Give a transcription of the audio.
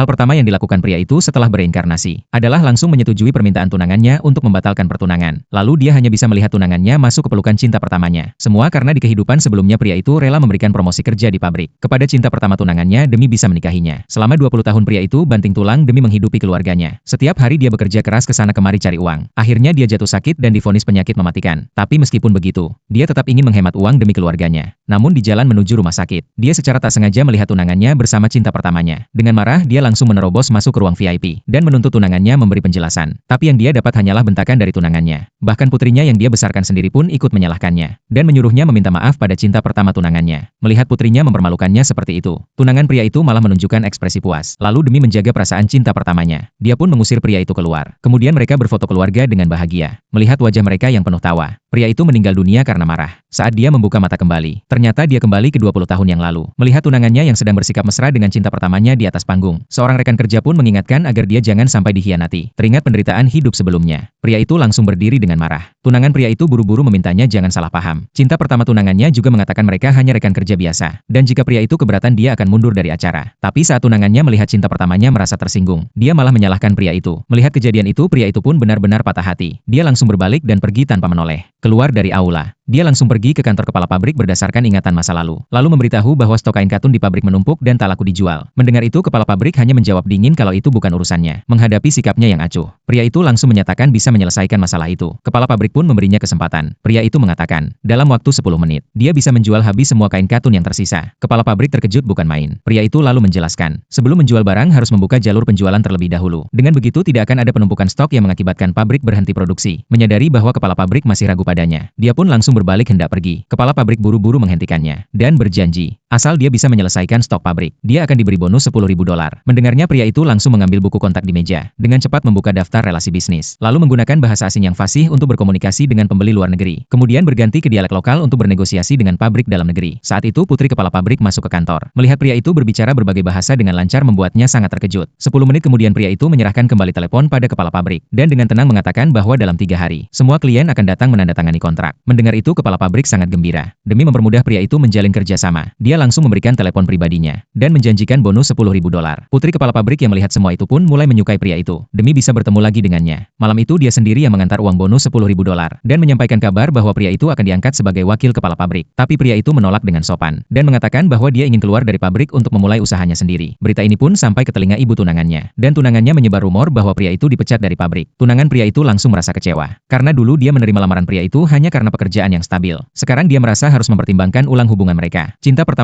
Hal pertama yang dilakukan pria itu setelah bereinkarnasi adalah langsung menyetujui permintaan tunangannya untuk membatalkan pertunangan. Lalu dia hanya bisa melihat tunangannya masuk ke pelukan cinta pertamanya. Semua karena di kehidupan sebelumnya pria itu rela memberikan promosi kerja di pabrik kepada cinta pertama tunangannya demi bisa menikahinya. Selama 20 tahun pria itu banting tulang demi menghidupi keluarganya. Setiap hari dia bekerja keras ke sana kemari cari uang. Akhirnya dia jatuh sakit dan divonis penyakit mematikan. Tapi meskipun begitu, dia tetap ingin menghemat uang demi keluarganya. Namun di jalan menuju rumah sakit, dia secara tak sengaja melihat tunangannya bersama cinta pertamanya. Dengan marah, dia langsung menerobos masuk ke ruang VIP dan menuntut tunangannya memberi penjelasan. Tapi yang dia dapat hanyalah bentakan dari tunangannya. Bahkan putrinya yang dia besarkan sendiri pun ikut menyalahkannya dan menyuruhnya meminta maaf pada cinta pertama tunangannya. Melihat putrinya mempermalukannya seperti itu, tunangan pria itu malah menunjukkan ekspresi puas. Lalu demi menjaga perasaan cinta pertamanya, dia pun mengusir pria itu keluar. Kemudian mereka berfoto keluarga dengan bahagia. Melihat wajah mereka yang penuh tawa, pria itu meninggal dunia karena marah. Saat dia membuka mata kembali, ternyata dia kembali ke 20 tahun yang lalu. Melihat tunangannya yang sedang bersikap mesra dengan cinta pertamanya di atas panggung, seorang rekan kerja pun mengingatkan agar dia jangan sampai dikhianati. Teringat penderitaan hidup sebelumnya, pria itu langsung berdiri dengan marah. Tunangan pria itu buru-buru memintanya jangan salah paham. Cinta pertama tunangannya juga mengatakan mereka hanya rekan kerja biasa, dan jika pria itu keberatan dia akan mundur dari acara. Tapi saat tunangannya melihat cinta pertamanya merasa tersinggung, dia malah menyalahkan pria itu. Melihat kejadian itu, pria itu pun benar-benar patah hati. Dia langsung berbalik dan pergi tanpa menoleh. Keluar dari aula, dia langsung pergi ke kantor kepala pabrik berdasarkan ingatan masa lalu memberitahu bahwa stok kain katun di pabrik menumpuk dan tak laku dijual. Mendengar itu, kepala pabrik hanya menjawab dingin kalau itu bukan urusannya. Menghadapi sikapnya yang acuh, pria itu langsung menyatakan bisa menyelesaikan masalah itu. Kepala pabrik pun memberinya kesempatan. Pria itu mengatakan, dalam waktu 10 menit, dia bisa menjual habis semua kain katun yang tersisa. Kepala pabrik terkejut bukan main. Pria itu lalu menjelaskan, sebelum menjual barang harus membuka jalur penjualan terlebih dahulu. Dengan begitu tidak akan ada penumpukan stok yang mengakibatkan pabrik berhenti produksi. Menyadari bahwa kepala pabrik masih ragu padanya, dia pun langsung berbalik hendak pergi. Kepala pabrik buru-buru menghentikannya dan berjanji, asal dia bisa menyelesaikan stok pabrik, dia akan diberi bonus $10.000. Mendengarnya, pria itu langsung mengambil buku kontak di meja, dengan cepat membuka daftar relasi bisnis, lalu menggunakan bahasa asing yang fasih untuk berkomunikasi dengan pembeli luar negeri. Kemudian berganti ke dialek lokal untuk bernegosiasi dengan pabrik dalam negeri. Saat itu putri kepala pabrik masuk ke kantor. Melihat pria itu berbicara berbagai bahasa dengan lancar membuatnya sangat terkejut. 10 menit kemudian pria itu menyerahkan kembali telepon pada kepala pabrik, dan dengan tenang mengatakan bahwa dalam 3 hari, semua klien akan datang menandatangani kontrak. Mendengar itu, kepala pabrik sangat gembira. Demi mempermudah pria itu menjalin kerjasama, dia langsung memberikan telepon pribadinya dan menjanjikan bonus $10.000. Putri kepala pabrik yang melihat semua itu pun mulai menyukai pria itu demi bisa bertemu lagi dengannya. Malam itu dia sendiri yang mengantar uang bonus $10.000 dan menyampaikan kabar bahwa pria itu akan diangkat sebagai wakil kepala pabrik. Tapi pria itu menolak dengan sopan dan mengatakan bahwa dia ingin keluar dari pabrik untuk memulai usahanya sendiri. Berita ini pun sampai ke telinga ibu tunangannya, dan tunangannya menyebar rumor bahwa pria itu dipecat dari pabrik. Tunangan pria itu langsung merasa kecewa karena dulu dia menerima lamaran pria itu hanya karena pekerjaan yang stabil. Sekarang dia merasa harus mempertimbangkan ulang hubungan mereka. Cinta pertama